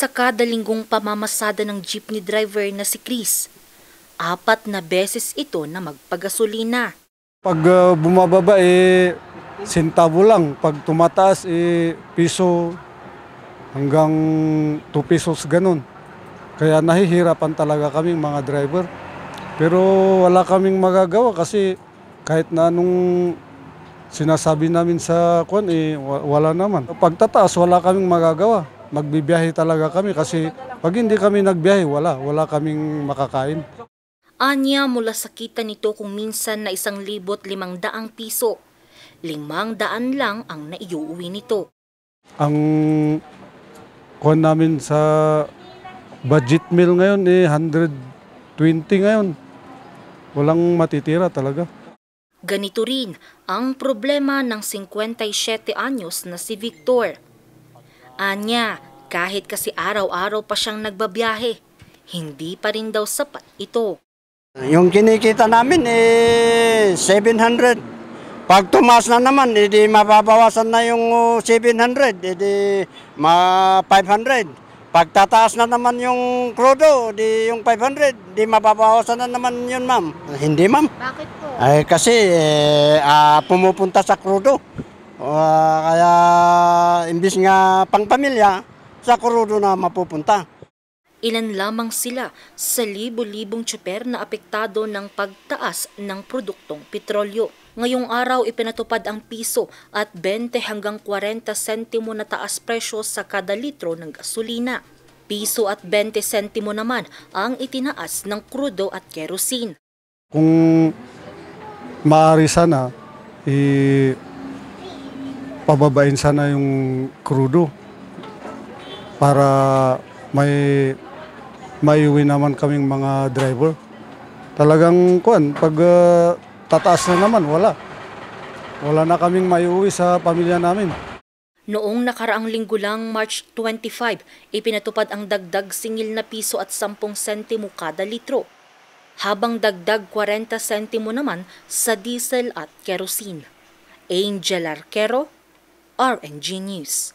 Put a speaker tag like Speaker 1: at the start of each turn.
Speaker 1: Sa kada linggong pamamasada ng jeepney driver na si Chris, 4 na beses ito na magpagasolina.
Speaker 2: Pag bumababa, sentavo lang. Pag tumataas, piso hanggang 2 pesos ganun. Kaya nahihirapan talaga kaming mga driver. Pero wala kaming magagawa kasi kahit na anong sinasabi namin sa kwan, wala naman. Pag tataas, wala kaming magagawa. Magbibiyahe talaga kami kasi pag hindi kami nagbiyahe, wala kaming makakain.
Speaker 1: Anya mula sa kita nito kung minsan na 1,500 piso. 500 lang ang naiuwi nito.
Speaker 2: Ang kwan namin sa budget meal ngayon 120 ngayon. Walang matitira talaga.
Speaker 1: Ganito rin ang problema ng 57 anyos na si Victor. Anya, kahit kasi araw-araw pa siyang nagbabiyahe, hindi pa rin daw sapat ito.
Speaker 3: Yung kinikita namin 700. Pag tumaas na naman, edi mababawasan na yung 700, edi 500. Pag tataas na naman yung krudo, di yung 500, di mababawasan na naman yun, ma'am. Hindi, ma'am.
Speaker 1: Bakit po?
Speaker 3: Ay, kasi pumupunta sa krudo. Kaya imbis nga pangpamilya, sa krudo na mapupunta.
Speaker 1: Ilan lamang sila sa libo-libong tsuper na apektado ng pagtaas ng produktong petrolyo. Ngayong araw ipinatupad ang piso at 20 hanggang 40 sentimo na taas presyo sa kada litro ng gasolina. Piso at 20 sentimo naman ang itinaas ng krudo at kerosene.
Speaker 2: Kung maaari sana, pababain sana yung krudo para maiuwi naman kaming mga driver. Talagang pag tataas na naman, wala na kaming maiuwi sa pamilya namin.
Speaker 1: Noong nakaraang linggo lang, March 25, ipinatupad ang dagdag singil na piso at 10 sentimo kada litro, habang dagdag 40 sentimo naman sa diesel at kerosene. Angel Arquero, RNG News.